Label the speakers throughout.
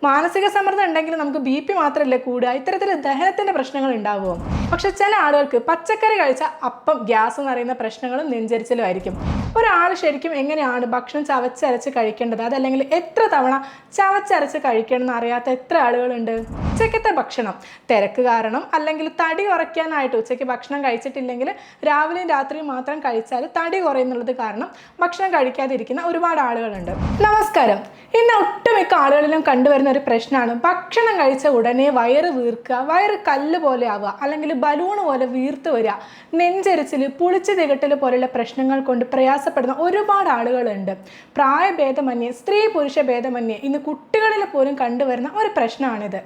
Speaker 1: മാനസിക സമ്മർദ്ദം ഉണ്ടെങ്കിൽ നമുക്ക് ബി പി മാത്രമല്ല കൂടുക, ഇത്തരത്തിൽ ദഹനത്തിന്റെ പ്രശ്നങ്ങൾ ഉണ്ടാവുമോ? പക്ഷെ ചില ആളുകൾക്ക് പച്ചക്കറി കഴിച്ച അപ്പം ഗ്യാസ് എന്ന് പറയുന്ന പ്രശ്നങ്ങളും നെഞ്ചരിച്ചിലും ആയിരിക്കും. ഒരാൾ ശരിക്കും എങ്ങനെയാണ് ഭക്ഷണം ചവച്ചരച്ച് കഴിക്കേണ്ടത്, അതല്ലെങ്കിൽ എത്ര തവണ ചവച്ചരച്ച് കഴിക്കണമെന്ന് അറിയാത്ത എത്ര ആളുകളുണ്ട്? ഉച്ചക്കത്തെ ഭക്ഷണം തിരക്ക് കാരണം അല്ലെങ്കിൽ തടി കുറയ്ക്കാനായിട്ട് ഉച്ചയ്ക്ക് ഭക്ഷണം കഴിച്ചിട്ടില്ലെങ്കിൽ രാവിലെയും രാത്രിയും മാത്രം കഴിച്ചാൽ തടി കുറയുന്നുള്ളത് കാരണം ഭക്ഷണം കഴിക്കാതിരിക്കുന്ന ഒരുപാട് ആളുകളുണ്ട്. നമസ്കാരം. ഇന്ന് ഒട്ടുമിക്ക ആളുകളിലും കണ്ടുവരുന്ന ഒരു പ്രശ്നമാണ് ഭക്ഷണം കഴിച്ച ഉടനെ വയറ് വീർക്കുക, വയറ് കല്ല് പോലെ ആവുക, അല്ലെങ്കിൽ ബലൂണ് പോലെ വീർത്ത് വരിക, നെഞ്ചരിച്ചിൽ, പുളിച്ചു തികട്ടൽ പോലുള്ള പ്രശ്നങ്ങൾ കൊണ്ട് പ്രയാസപ്പെടുന്ന ഒരുപാട് ആളുകളുണ്ട്. പ്രായഭേദമന്യേ, സ്ത്രീ പുരുഷ ഭേദമന്യേ ഇന്ന് കുട്ടികളിൽ പോലും കണ്ടുവരുന്ന ഒരു പ്രശ്നമാണിത്.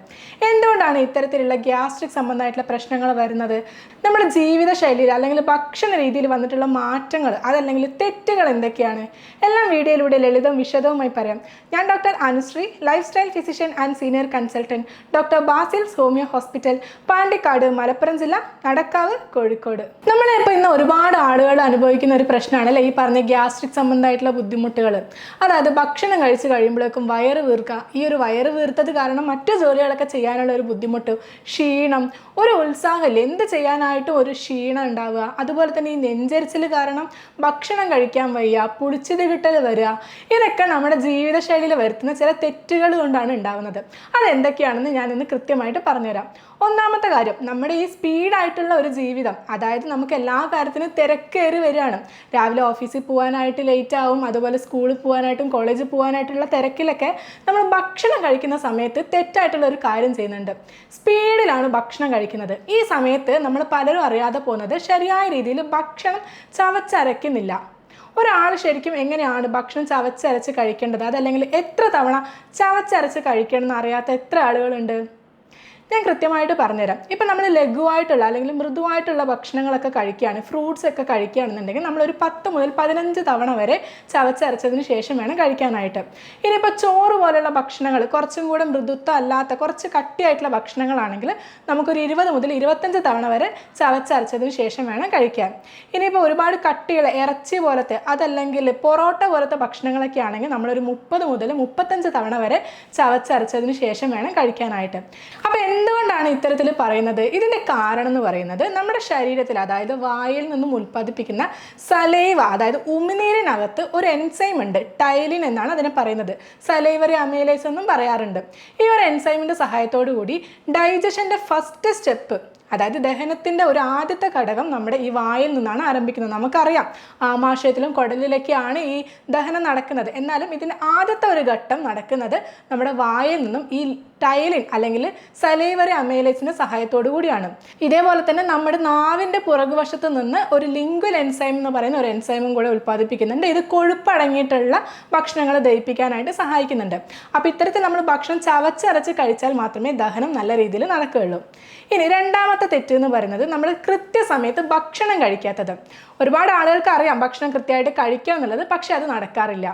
Speaker 1: എന്തുകൊണ്ടാണ് ഇത്തരത്തിലുള്ള ഗ്യാസ്ട്രിക് സംബന്ധമായിട്ടുള്ള പ്രശ്നങ്ങൾ വരുന്നത്? നമ്മുടെ ജീവിതശൈലിയിൽ അല്ലെങ്കിൽ ഭക്ഷണ രീതിയിൽ വന്നിട്ടുള്ള മാറ്റങ്ങൾ, അതല്ലെങ്കിൽ തെറ്റുകൾ എന്തൊക്കെയാണ്? എല്ലാം വീഡിയോയിലൂടെ ലളിതവും വിശദവുമായി പറയാം. ഞാൻ doctor Anushree, lifestyle physician and senior consultant, doctor Basil's homoeo hospital, Pandikkad, Malappuram ജില്ല, നടക്കാവ്, കോഴിക്കോട്. നമ്മളിപ്പോൾ ഇന്ന് ഒരുപാട് ആളുകൾ അനുഭവിക്കുന്ന ഒരു പ്രശ്നമാണ് അല്ലേ ഈ പറഞ്ഞ ഗ്യാസ്ട്രിക് സംബന്ധമായിട്ടുള്ള ബുദ്ധിമുട്ടുകൾ. അതായത് ഭക്ഷണം കഴിച്ച് കഴിയുമ്പോഴേക്കും വയറ് വീർക്കുക. ഈ ഒരു വയറ് വീർത്തത് കാരണം മറ്റു ജോലികളൊക്കെ ചെയ്യാനുള്ള ഒരു ബുദ്ധിമുട്ട്, ക്ഷീണം, ഒരു ഉത്സാഹമില്ല, എന്ത് ചെയ്യാനായിട്ടും ഒരു ക്ഷീണം ഉണ്ടാവുക. അതുപോലെ തന്നെ ഈ നെഞ്ചരിച്ചിൽ കാരണം ഭക്ഷണം കഴിക്കാൻ വയ്യ, പുളിച്ചത് കിട്ടൽ വരിക. ഇതൊക്കെ നമ്മുടെ ജീവിതശൈലിയിൽ വരുത്തുന്ന ചില തെറ്റുകൾ കൊണ്ടാണ് ഉണ്ടാവുന്നത്. അതെന്തൊക്കെയാണെന്ന് ഞാൻ ഇന്ന് കൃത്യമായിട്ട് പറഞ്ഞുതരാം. ഒന്നാമത്തെ കാര്യം, നമ്മുടെ ഈ സ്പീഡായിട്ടുള്ള ഒരു ജീവിതം, അതായത് നമുക്ക് എല്ലാ കാര്യത്തിനും തിരക്കേറി വരികയാണ്. രാവിലെ ഓഫീസിൽ പോകാനായിട്ട് ലേറ്റ് ആവും, അതുപോലെ സ്കൂളിൽ പോകാനായിട്ടും കോളേജിൽ പോകാനായിട്ടുള്ള തിരക്കിലൊക്കെ നമ്മൾ ഭക്ഷണം കഴിക്കുന്ന സമയത്ത് തെറ്റായിട്ടുള്ള ഒരു കാര്യം ചെയ്യുന്നുണ്ട്. സ്പീഡിലാണ് ഭക്ഷണം കഴിക്കുന്നത്. ഈ സമയത്ത് നമ്മൾ പലരും അറിയാതെ പോകുന്നത് ശരിയായ രീതിയിൽ ഭക്ഷണം ചവച്ചരയ്ക്കുന്നില്ല. ഒരാൾ ശരിക്കും എങ്ങനെയാണ് ഭക്ഷണം ചവച്ചരച്ച് കഴിക്കേണ്ടത്, അതല്ലെങ്കിൽ എത്ര തവണ ചവച്ചരച്ച് കഴിക്കണമെന്ന് അറിയാത്ത എത്ര ആളുകളുണ്ട്? ഞാൻ കൃത്യമായിട്ട് പറഞ്ഞുതരാം. ഇപ്പം നമ്മൾ ലഘുവായിട്ടുള്ള അല്ലെങ്കിൽ മൃദുവായിട്ടുള്ള ഭക്ഷണങ്ങളൊക്കെ കഴിക്കുകയാണ്, ഫ്രൂട്ട്സ് ഒക്കെ കഴിക്കുകയാണെന്നുണ്ടെങ്കിൽ നമ്മളൊരു 10 മുതൽ 15 തവണ വരെ ചവച്ചരച്ചതിന് ശേഷം വേണം കഴിക്കാനായിട്ട്. ഇനിയിപ്പോൾ ചോറ് പോലുള്ള ഭക്ഷണങ്ങൾ, കുറച്ചും കൂടെ മൃദുത്വം അല്ലാത്ത കുറച്ച് കട്ടിയായിട്ടുള്ള ഭക്ഷണങ്ങളാണെങ്കിൽ നമുക്കൊരു 20 മുതൽ 25 തവണ വരെ ചവച്ചരച്ചതിന് ശേഷം വേണം കഴിക്കാൻ. ഇനിയിപ്പോൾ ഒരുപാട് കട്ടിയുള്ള ഇറച്ചി പോലത്തെ, അതല്ലെങ്കിൽ പൊറോട്ട പോലത്തെ ഭക്ഷണങ്ങളൊക്കെ ആണെങ്കിൽ നമ്മളൊരു 30 മുതൽ 35 തവണ വരെ ചവച്ചരച്ചതിന് ശേഷം വേണം കഴിക്കാനായിട്ട്. അപ്പോൾ എന്തുകൊണ്ടാണ് ഇത്തരത്തിൽ പറയുന്നത്? ഇതിൻ്റെ കാരണം എന്ന് പറയുന്നത് നമ്മുടെ ശരീരത്തിൽ, അതായത് വായിൽ നിന്നും ഉൽപ്പാദിപ്പിക്കുന്ന സലൈവ, അതായത് ഉമിനീരിനകത്ത് ഒരു എൻസൈം ഉണ്ട്, ടൈലിൻ എന്നാണ് അതിനെ പറയുന്നത്. സലൈവറി അമൈലേസ് എന്നും പറയാറുണ്ട്. ഈ ഒരു എൻസൈമിൻ്റെ സഹായത്തോടു കൂടി ഡൈജഷൻ്റെ ഫസ്റ്റ് സ്റ്റെപ്പ്, അതായത് ദഹനത്തിൻ്റെ ഒരു ആദ്യത്തെ ഘടകം നമ്മുടെ ഈ വായിൽ നിന്നാണ് ആരംഭിക്കുന്നത്. നമുക്കറിയാം ആമാശയത്തിലും കുടലിലൊക്കെയാണ് ഈ ദഹനം നടക്കുന്നത്. എന്നാലും ഇതിൻ്റെ ആദ്യത്തെ ഒരു ഘട്ടം നടക്കുന്നത് നമ്മുടെ വായിൽ നിന്നും ഈ ടൈലിൻ അല്ലെങ്കിൽ സലൈവറി അമൈലേസിൻ്റെ സഹായത്തോടു കൂടിയാണ്. ഇതേപോലെ തന്നെ നമ്മുടെ നാവിൻ്റെ പുറകുവശത്ത് നിന്ന് ഒരു ലിംഗ്വൽ എൻസൈം എന്ന് പറയുന്ന ഒരു എൻസൈമും കൂടെ ഉൽപ്പാദിപ്പിക്കുന്നുണ്ട്. ഇത് കൊഴുപ്പടങ്ങിയിട്ടുള്ള ഭക്ഷണങ്ങൾ ദഹിപ്പിക്കാനായിട്ട് സഹായിക്കുന്നുണ്ട്. അപ്പോൾ ഇത്തരത്തിൽ നമ്മൾ ഭക്ഷണം ചവച്ചരച്ച് കഴിച്ചാൽ മാത്രമേ ദഹനം നല്ല രീതിയിൽ നടക്കുകയുള്ളൂ. ഇനി രണ്ടാമത്തെ തെറ്റ് എന്ന് പറയുന്നത് നമ്മൾ കൃത്യസമയത്ത് ഭക്ഷണം കഴിക്കാത്തത്. ഒരുപാട് ആളുകൾക്ക് അറിയാം ഭക്ഷണം കൃത്യമായിട്ട് കഴിക്കുക എന്നുള്ളത്, പക്ഷെ അത് നടക്കാറില്ല.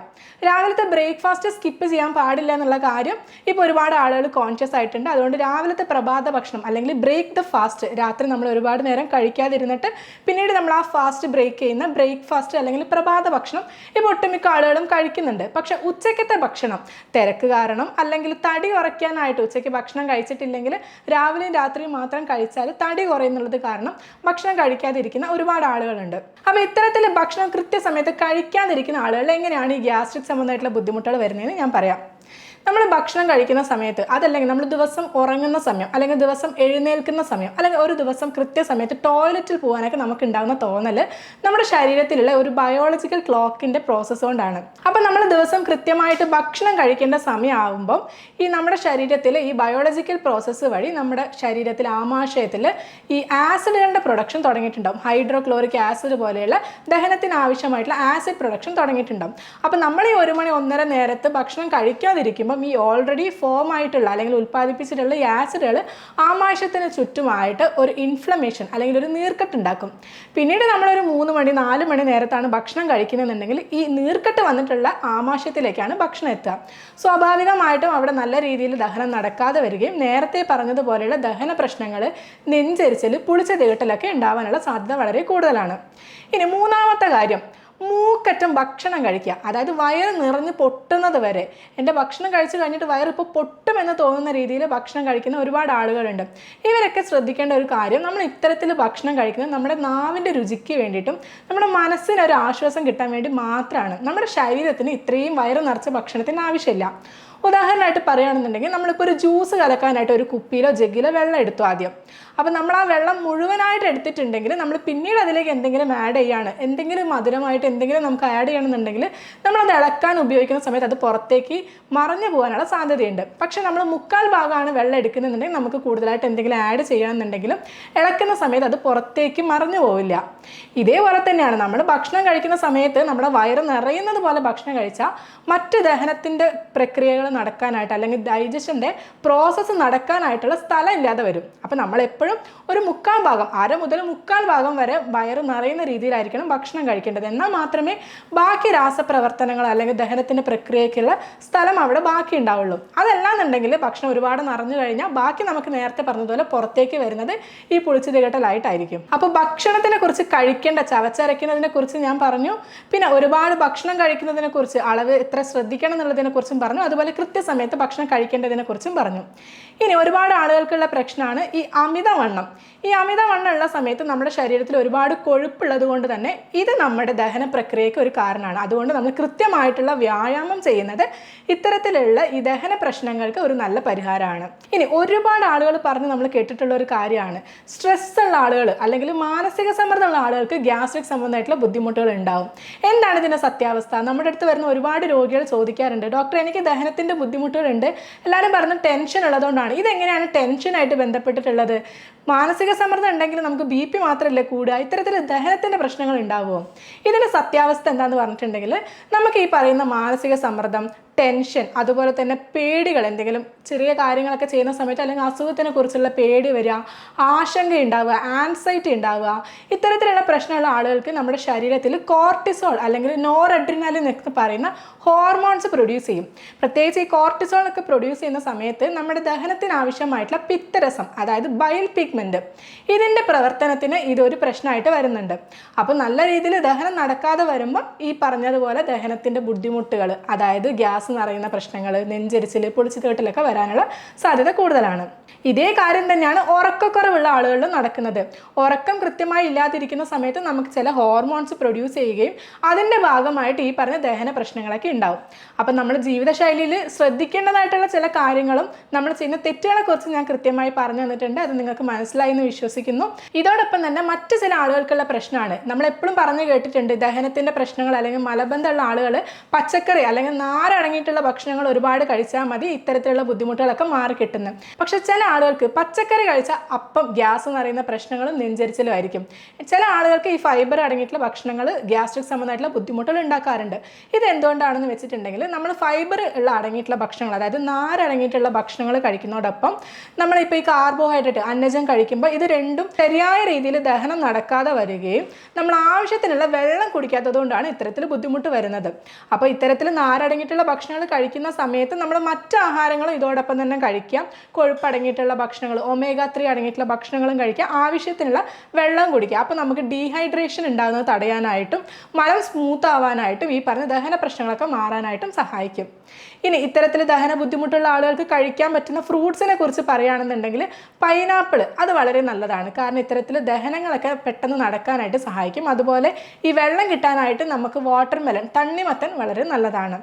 Speaker 1: രാവിലത്തെ ബ്രേക്ക്ഫാസ്റ്റ് സ്കിപ്പ് ചെയ്യാൻ പാടില്ല എന്നുള്ള കാര്യം ഇപ്പോൾ ഒരുപാട് ആളുകൾ കോൺഷ്യസ് ആയിട്ടുണ്ട്. അതുകൊണ്ട് രാവിലത്തെ പ്രഭാത ഭക്ഷണം അല്ലെങ്കിൽ ബ്രേക്ക് ദ ഫാസ്റ്റ്, രാത്രി നമ്മൾ ഒരുപാട് നേരം കഴിക്കാതിരുന്നിട്ട് പിന്നീട് നമ്മൾ ആ ഫാസ്റ്റ് ബ്രേക്ക് ചെയ്യുന്ന ബ്രേക്ക്ഫാസ്റ്റ് അല്ലെങ്കിൽ പ്രഭാത ഭക്ഷണം ഇപ്പോൾ ഒട്ടുമിക്ക ആളുകളും കഴിക്കുന്നുണ്ട്. പക്ഷെ ഉച്ചക്കത്തെ ഭക്ഷണം തിരക്ക് കാരണം അല്ലെങ്കിൽ തടി കുറയ്ക്കാനായിട്ട് ഉച്ചയ്ക്ക് ഭക്ഷണം കഴിച്ചിട്ടില്ലെങ്കിൽ രാവിലെയും രാത്രിയും മാത്രം കഴിച്ചാൽ തടി കുറയുന്നുള്ളത് കാരണം ഭക്ഷണം കഴിക്കാതിരിക്കുന്ന ഒരുപാട് ആളുകളുണ്ട്. അപ്പോൾ ഇത്തരത്തിൽ ഭക്ഷണം കൃത്യസമയത്ത് കഴിക്കാതിരിക്കുന്ന ആളുകളിൽ എങ്ങനെയാണ് ഈ ഗ്യാസ്ട്രിക് സംബന്ധമായിട്ടുള്ള ബുദ്ധിമുട്ടുകൾ വരുന്നതെന്ന് ഞാൻ പറയാം. നമ്മൾ ഭക്ഷണം കഴിക്കുന്ന സമയത്ത്, അതല്ലെങ്കിൽ നമ്മൾ ദിവസം ഉറങ്ങുന്ന സമയം, അല്ലെങ്കിൽ ദിവസം എഴുന്നേൽക്കുന്ന സമയം, അല്ലെങ്കിൽ ഒരു ദിവസം കൃത്യസമയത്ത് ടോയ്ലറ്റിൽ പോകാനൊക്കെ നമുക്ക് ഉണ്ടാകുന്ന തോന്നൽ നമ്മുടെ ശരീരത്തിലുള്ള ഒരു ബയോളജിക്കൽ ക്ലോക്കിൻ്റെ പ്രോസസ്സ് കൊണ്ടാണ്. അപ്പോൾ നമ്മൾ ദിവസം കൃത്യമായിട്ട് ഭക്ഷണം കഴിക്കേണ്ട സമയമാകുമ്പം ഈ നമ്മുടെ ശരീരത്തിൽ ഈ ബയോളജിക്കൽ പ്രോസസ്സ് വഴി നമ്മുടെ ശരീരത്തിൽ ആമാശയത്തിൽ ഈ ആസിഡുകളുടെ പ്രൊഡക്ഷൻ തുടങ്ങിയിട്ടുണ്ടാകും. ഹൈഡ്രോക്ലോറിക് ആസിഡ് പോലെയുള്ള ദഹനത്തിന് ആവശ്യമായിട്ടുള്ള ആസിഡ് പ്രൊഡക്ഷൻ തുടങ്ങിയിട്ടുണ്ടാകും. അപ്പോൾ നമ്മൾ ഈ 1 മണി 1:30 നേരത്ത് ഭക്ഷണം കഴിക്കാതിരിക്കുമ്പോൾ ഈ ഓൾറെഡി ഫോം ആയിട്ടുള്ള അല്ലെങ്കിൽ ഉൽപ്പാദിപ്പിച്ചിട്ടുള്ള ഈ ആസിഡുകൾ ആമാശയത്തിന് ചുറ്റുമായിട്ട് ഒരു ഇൻഫ്ലമേഷൻ അല്ലെങ്കിൽ ഒരു നീർക്കെട്ടുണ്ടാക്കും. പിന്നീട് നമ്മളൊരു 3 മണി 4 മണി നേരത്താണ് ഭക്ഷണം കഴിക്കുന്നതെന്നുണ്ടെങ്കിൽ ഈ നീർക്കെട്ട് വന്നിട്ടുള്ള ആമാശയത്തിലേക്കാണ് ഭക്ഷണം എത്തുക. സ്വാഭാവികമായിട്ടും അവിടെ നല്ല രീതിയിൽ ദഹനം നടക്കാതെ വരികയും നേരത്തെ പറഞ്ഞതുപോലെയുള്ള ദഹന പ്രശ്നങ്ങൾ, നെഞ്ചരിച്ചൽ, പുളിച്ച തികട്ടലൊക്കെ ഉണ്ടാവാനുള്ള സാധ്യത വളരെ കൂടുതലാണ്. ഇനി മൂന്നാമത്തെ കാര്യം, മൂക്കറ്റം ഭക്ഷണം കഴിക്കുക, അതായത് വയറ് നിറഞ്ഞ് പൊട്ടുന്നത് വരെ. എൻ്റെ ഭക്ഷണം കഴിച്ച് കഴിഞ്ഞിട്ട് വയറിപ്പോൾ പൊട്ടുമെന്ന് തോന്നുന്ന രീതിയിൽ ഭക്ഷണം കഴിക്കുന്ന ഒരുപാട് ആളുകളുണ്ട്. ഇവരൊക്കെ ശ്രദ്ധിക്കേണ്ട ഒരു കാര്യം, നമ്മൾ ഇത്തരത്തിൽ ഭക്ഷണം കഴിക്കുന്നത് നമ്മുടെ നാവിൻ്റെ രുചിക്ക് വേണ്ടിയിട്ടും നമ്മുടെ മനസ്സിനൊരു ആശ്വാസം കിട്ടാൻ വേണ്ടി മാത്രമാണ്. നമ്മുടെ ശരീരത്തിന് ഇത്രയും വയറ് നിറച്ച ഭക്ഷണത്തിന് ആവശ്യമില്ല. ഉദാഹരണമായിട്ട് പറയുകയാണെന്നുണ്ടെങ്കിൽ, നമ്മളിപ്പോൾ ഒരു ജ്യൂസ് കലക്കാനായിട്ട് ഒരു കുപ്പിയിലോ ജഗ്ഗിലോ വെള്ളം എടുത്തു ആദ്യം. അപ്പോൾ നമ്മൾ ആ വെള്ളം മുഴുവനായിട്ട് എടുത്തിട്ടുണ്ടെങ്കിൽ നമ്മൾ പിന്നീട് അതിലേക്ക് എന്തെങ്കിലും ആഡ് ചെയ്യാണ്, എന്തെങ്കിലും മധുരമായിട്ട് എന്തെങ്കിലും നമുക്ക് ആഡ് ചെയ്യണമെന്നുണ്ടെങ്കിൽ നമ്മളത് ഇളക്കാൻ ഉപയോഗിക്കുന്ന സമയത്ത് അത് പുറത്തേക്ക് മറഞ്ഞു പോകാനുള്ള സാധ്യതയുണ്ട്. പക്ഷേ നമ്മൾ മുക്കാൽ ഭാഗമാണ് വെള്ളം എടുക്കുന്നുണ്ടെങ്കിൽ നമുക്ക് കൂടുതലായിട്ട് എന്തെങ്കിലും ആഡ് ചെയ്യണമെന്നുണ്ടെങ്കിലും ഇളക്കുന്ന സമയത്ത് അത് പുറത്തേക്ക് മറഞ്ഞു പോവില്ല. ഇതേപോലെ തന്നെയാണ് നമ്മൾ ഭക്ഷണം കഴിക്കുന്ന സമയത്ത് നമ്മുടെ വയറ് നിറയുന്നത് പോലെ ഭക്ഷണം കഴിച്ചാൽ മറ്റ് ദഹനത്തിൻ്റെ പ്രക്രിയകൾ നടക്കാനായിട്ട് അല്ലെങ്കിൽ ഡൈജഷൻ്റെ പ്രോസസ്സ് നടക്കാനായിട്ടുള്ള സ്ഥലം ഇല്ലാതെ വരും. അപ്പോൾ നമ്മളെപ്പോഴും ഒരു മുക്കാൽ ഭാഗം, അര മുതൽ മുക്കാൽ ഭാഗം വരെ വയറ് നിറയുന്ന രീതിയിലായിരിക്കണം ഭക്ഷണം കഴിക്കേണ്ടത്. എന്നാൽ മാത്രമേ ബാക്കി രാസപ്രവർത്തനങ്ങൾ അല്ലെങ്കിൽ ദഹനത്തിൻ്റെ പ്രക്രിയയ്ക്കുള്ള സ്ഥലം അവിടെ ബാക്കി ഉണ്ടാവുള്ളൂ. അതല്ലാന്നുണ്ടെങ്കിൽ ഭക്ഷണം ഒരുപാട് നിറഞ്ഞു കഴിഞ്ഞാൽ ബാക്കി നമുക്ക് നേരത്തെ പറഞ്ഞതുപോലെ പുറത്തേക്ക് വരുന്നത് ഈ പുളിച്ചു തികട്ടലായിട്ടായിരിക്കും. അപ്പോൾ ഭക്ഷണത്തിനെ കുറിച്ച്, കഴിക്കേണ്ട ചവച്ചരയ്ക്കുന്നതിനെ കുറിച്ച് ഞാൻ പറഞ്ഞു. പിന്നെ ഒരുപാട് ഭക്ഷണം കഴിക്കുന്നതിനെ കുറിച്ച്, അളവ് എത്ര ശ്രദ്ധിക്കണം എന്നുള്ളതിനെ കുറിച്ചും പറഞ്ഞു. അതുപോലെ കൃത്യസമയത്ത് ഭക്ഷണം കഴിക്കേണ്ടതിനെ കുറിച്ചും പറഞ്ഞു. ഇനി ഒരുപാട് ആളുകൾക്കുള്ള പ്രശ്നമാണ് ഈ അമിതവണ്ണം. ഈ അമിതവണ്ണം ഉള്ള സമയത്ത് നമ്മുടെ ശരീരത്തിൽ ഒരുപാട് കൊഴുപ്പുള്ളത് കൊണ്ട് തന്നെ ഇത് നമ്മുടെ ദഹന പ്രക്രിയയ്ക്ക് ഒരു കാരണമാണ്. അതുകൊണ്ട് നമ്മൾ കൃത്യമായിട്ടുള്ള വ്യായാമം ചെയ്യുന്നത് ഇത്തരത്തിലുള്ള ഈ ദഹന പ്രശ്നങ്ങൾക്ക് ഒരു നല്ല പരിഹാരമാണ്. ഇനി ഒരുപാട് ആളുകൾ പറഞ്ഞ് നമ്മൾ കേട്ടിട്ടുള്ള ഒരു കാര്യമാണ്, സ്ട്രെസ് ഉള്ള ആളുകൾ അല്ലെങ്കിൽ മാനസിക സമ്മർദ്ദമുള്ള ആളുകൾക്ക് ഗ്യാസ്ട്രിക് സംബന്ധമായിട്ടുള്ള ബുദ്ധിമുട്ടുകൾ ഉണ്ടാവും. എന്താണ് ഇതിൻ്റെ സത്യാവസ്ഥ? നമ്മുടെ അടുത്ത് വരുന്ന ഒരുപാട് രോഗികൾ ചോദിക്കാറുണ്ട്, ഡോക്ടർ എനിക്ക് ദഹനത്തിൻ്റെ ബുദ്ധിമുട്ടുകളുണ്ട്, എല്ലാവരും പറഞ്ഞ് ടെൻഷൻ ഉള്ളതുകൊണ്ടാണ്. ഇതെങ്ങനെയാണ് ടെൻഷനായിട്ട് ബന്ധപ്പെട്ടിട്ടുള്ളത്? മാനസിക സമ്മർദ്ദം ഉണ്ടെങ്കിൽ നമുക്ക് BP മാത്രമല്ല കൂടുക, ഇത്തരത്തിൽ ദഹനത്തിൻ്റെ പ്രശ്നങ്ങൾ ഉണ്ടാവുമോ? ഇതിൻ്റെ സത്യാവസ്ഥ എന്താണെന്ന് പറഞ്ഞിട്ടുണ്ടെങ്കിൽ, നമുക്ക് ഈ പറയുന്ന മാനസിക സമ്മർദ്ദം, ടെൻഷൻ, അതുപോലെ തന്നെ പേടികൾ, എന്തെങ്കിലും ചെറിയ കാര്യങ്ങളൊക്കെ ചെയ്യുന്ന സമയത്ത് അല്ലെങ്കിൽ അസുഖത്തിനെ കുറിച്ചുള്ള പേടി വരിക, ആശങ്ക ഉണ്ടാവുക, ആൻസൈറ്റി ഉണ്ടാവുക, ഇത്തരത്തിലുള്ള പ്രശ്നമുള്ള ആളുകൾക്ക് നമ്മുടെ ശരീരത്തിൽ കോർട്ടിസോൾ അല്ലെങ്കിൽ നോറഡ്രിനാലിൻ എന്നൊക്കെ പറയുന്ന ഹോർമോൺസ് പ്രൊഡ്യൂസ് ചെയ്യും. പ്രത്യേകിച്ച് ഈ കോർട്ടിസോൾ ഒക്കെ പ്രൊഡ്യൂസ് ചെയ്യുന്ന സമയത്ത് നമ്മുടെ ദഹനത്തിന് ആവശ്യമായിട്ടുള്ള പിത്തരസം, അതായത് ബൈൽ പിഗ്മെൻറ്റ്, ഇതിൻ്റെ പ്രവർത്തനത്തിന് ഇതൊരു പ്രശ്നമായിട്ട് വരുന്നുണ്ട്. അപ്പോൾ നല്ല രീതിയിൽ ദഹനം നടക്കാതെ വരുമ്പോൾ ഈ പറഞ്ഞതുപോലെ ദഹനത്തിൻ്റെ ബുദ്ധിമുട്ടുകൾ, അതായത് ഗ്യാസ് നിറയുന്ന പ്രശ്നങ്ങൾ, നെഞ്ചരിച്ചിൽ, പൊളിച്ചു തേട്ടിലൊക്കെ വരാനുള്ള സാധ്യത കൂടുതലാണ്. ഇതേ കാര്യം തന്നെയാണ് ഉറക്കക്കുറവുള്ള ആളുകളിലും നടക്കുന്നത്. ഉറക്കം കൃത്യമായി ഇല്ലാതിരിക്കുന്ന സമയത്ത് നമുക്ക് ചില ഹോർമോൺസ് പ്രൊഡ്യൂസ് ചെയ്യുകയും അതിൻ്റെ ഭാഗമായിട്ട് ഈ പറഞ്ഞ ദഹന പ്രശ്നങ്ങളൊക്കെ ഉണ്ടാവും. അപ്പം നമ്മൾ ജീവിതശൈലിയിൽ ശ്രദ്ധിക്കേണ്ടതായിട്ടുള്ള ചില കാര്യങ്ങളും നമ്മൾ ചെയ്യുന്ന തെറ്റുകളെ കുറിച്ച് ഞാൻ കൃത്യമായി പറഞ്ഞു തന്നിട്ടുണ്ട്. അത് നിങ്ങൾക്ക് മനസ്സിലായി എന്ന് വിശ്വസിക്കുന്നു. ഇതോടൊപ്പം തന്നെ മറ്റു ചില ആളുകൾക്കുള്ള പ്രശ്നമാണ്, നമ്മളെപ്പോഴും പറഞ്ഞു കേട്ടിട്ടുണ്ട്, ദഹനത്തിൻ്റെ പ്രശ്നങ്ങൾ അല്ലെങ്കിൽ മലബന്ധമുള്ള ആളുകൾ പച്ചക്കറി അല്ലെങ്കിൽ നാരടങ്ങിയിട്ടുള്ള ഭക്ഷണങ്ങൾ ഒരുപാട് കഴിച്ചാൽ മതി ഇത്തരത്തിലുള്ള ബുദ്ധിമുട്ടുകളൊക്കെ മാറി കിട്ടുന്നത്. പക്ഷെ ചില ആളുകൾക്ക് പച്ചക്കറി കഴിച്ച അപ്പം ഗ്യാസ് എന്ന് പറയുന്ന പ്രശ്നങ്ങളും നെഞ്ചരിച്ചിലും ആയിരിക്കും. ചില ആളുകൾക്ക് ഈ ഫൈബർ അടങ്ങിയിട്ടുള്ള ഭക്ഷണങ്ങൾ ഗ്യാസ്ട്രിക് സംബന്ധമായിട്ടുള്ള ബുദ്ധിമുട്ടുകൾ ഉണ്ടാക്കാറുണ്ട്. ഇത് എന്തുകൊണ്ടാണെന്ന് വെച്ചിട്ടുണ്ടെങ്കിൽ, നമ്മൾ ഫൈബർ ഉള്ള അടങ്ങിയിട്ടുള്ള ഭക്ഷണങ്ങൾ, അതായത് നാരടങ്ങിയിട്ടുള്ള ഭക്ഷണങ്ങൾ കഴിക്കുന്നതോടൊപ്പം നമ്മളിപ്പോൾ ഈ കാർബോഹൈഡ്രേറ്റ്, അന്നജം കഴിക്കുമ്പോൾ ഇത് രണ്ടും ശരിയായ രീതിയിൽ ദഹനം നടക്കാതെ വരികയും നമ്മൾ ആവശ്യത്തിനുള്ള വെള്ളം കുടിക്കാത്തത് കൊണ്ടാണ് ഇത്തരത്തിൽ ബുദ്ധിമുട്ട് വരുന്നത്. അപ്പോൾ ഇത്തരത്തിൽ നാരടങ്ങിയിട്ടുള്ള ഭക്ഷണങ്ങൾ കഴിക്കുന്ന സമയത്ത് നമ്മൾ മറ്റ് ആഹാരങ്ങളും ഇതോടൊപ്പം തന്നെ കഴിക്കാം. കൊഴുപ്പടങ്ങിയിട്ടുള്ള ഭക്ഷണങ്ങൾ, omega-3 അടങ്ങിയിട്ടുള്ള ഭക്ഷണങ്ങളും കഴിക്കുക, ആവശ്യത്തിനുള്ള വെള്ളം കുടിക്കുക. അപ്പോൾ നമുക്ക് ഡീഹൈഡ്രേഷൻ ഉണ്ടാകുന്നത് തടയാനായിട്ടും മലം സ്മൂത്ത് ആവാനായിട്ടും ഈ പറഞ്ഞ ദഹന പ്രശ്നങ്ങളൊക്കെ മാറാനായിട്ടും സഹായിക്കും. ഇനി ഇത്തരത്തിൽ ദഹന ബുദ്ധിമുട്ടുള്ള ആളുകൾക്ക് കഴിക്കാൻ പറ്റുന്ന ഫ്രൂട്ട്സിനെ കുറിച്ച് പറയുകയാണെന്നുണ്ടെങ്കിൽ, പൈനാപ്പിൾ അത് വളരെ നല്ലതാണ്. കാരണം ഇത്തരത്തിൽ ദഹനങ്ങളൊക്കെ പെട്ടെന്ന് നടക്കാനായിട്ട് സഹായിക്കും. അതുപോലെ ഈ വെള്ളം കിട്ടാനായിട്ട് നമുക്ക് വാട്ടർമെലൺ, തണ്ണിമത്തൻ വളരെ നല്ലതാണ്.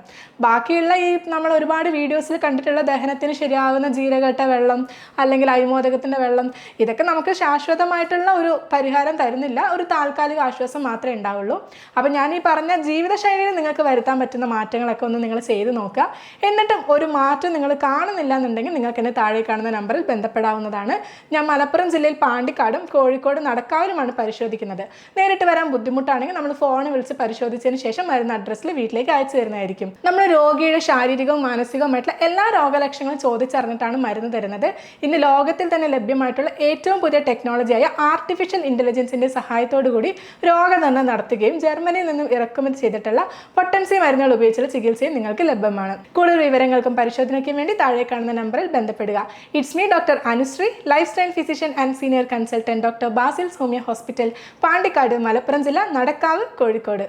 Speaker 1: ബാക്കിയുള്ള ഈ നമ്മൾ ഒരുപാട് വീഡിയോസിൽ കണ്ടിട്ടുള്ള ദഹനത്തിന് ശരിയാവുന്ന ജീരകട്ട വെള്ളം അല്ലെങ്കിൽ അരിമോദകത്തിൻ്റെ വെള്ളം, ഇതൊക്കെ നമുക്ക് ശാശ്വതമായിട്ടുള്ള ഒരു പരിഹാരം തരുന്നില്ല, ഒരു താൽക്കാലിക ആശ്വാസം മാത്രമേ ഉണ്ടാവുള്ളൂ. അപ്പോൾ ഞാൻ ഈ പറഞ്ഞ ജീവിതശൈലിയിൽ നിങ്ങൾക്ക് വരുത്താൻ പറ്റുന്ന മാറ്റങ്ങളൊക്കെ ഒന്ന് നിങ്ങൾ ചെയ്ത് നോക്കുക. എന്നിട്ടും ഒരു മാറ്റം നിങ്ങൾ കാണുന്നില്ല എന്നുണ്ടെങ്കിൽ നിങ്ങൾക്ക് എന്നെ താഴെ കാണുന്ന നമ്പറിൽ ബന്ധപ്പെടാവുന്നതാണ്. ഞാൻ മലപ്പുറം ജില്ലയിൽ പാണ്ടിക്കാടും കോഴിക്കോട് നടക്കാവിലുമാണ് പരിശോധിക്കുന്നത്. നേരിട്ട് വരാൻ ബുദ്ധിമുട്ടാണെങ്കിൽ നമ്മൾ ഫോണിൽ വിളിച്ച് പരിശോധിച്ചതിന് ശേഷം വരുന്ന അഡ്രസ്സിൽ വീട്ടിലേക്ക് അയച്ചു തരുന്നതായിരിക്കും. നമ്മൾ രോഗിയുടെ ശാരീരികവും മാനസികവുമായിട്ടുള്ള എല്ലാ രോഗലക്ഷണങ്ങളും ചോദിച്ചറിഞ്ഞിട്ടാണ് മരുന്ന് തരുന്നത്. ഇന്ന് ലോകത്തിൽ തന്നെ ലഭ്യമായിട്ടുള്ള ഏറ്റവും പുതിയ ടെക്നോളജിയായ ആർട്ടിഫിഷ്യൽ ഇൻ്റലിജൻസിൻ്റെ സഹായത്തോടു കൂടി രോഗനിർണ്ണയം നടത്തുകയും ജർമ്മനിയിൽ നിന്നും ഇറക്കുമതി ചെയ്തിട്ടുള്ള പൊട്ടൻസി മരുന്നുകൾ ഉപയോഗിച്ചുള്ള ചികിത്സയും നിങ്ങൾക്ക് ലഭ്യമാണ്. കൂടുതൽ വിവരങ്ങൾക്കും പരിശോധനയ്ക്കും വേണ്ടി താഴെ കാണുന്ന നമ്പറിൽ ബന്ധപ്പെടുക. It's me doctor Anushree, lifestyle physician and senior consultant, doctor Basil's homoeo hospital, Pandikkad, Malappuram ജില്ല, നടക്കാവ്, കോഴിക്കോട്.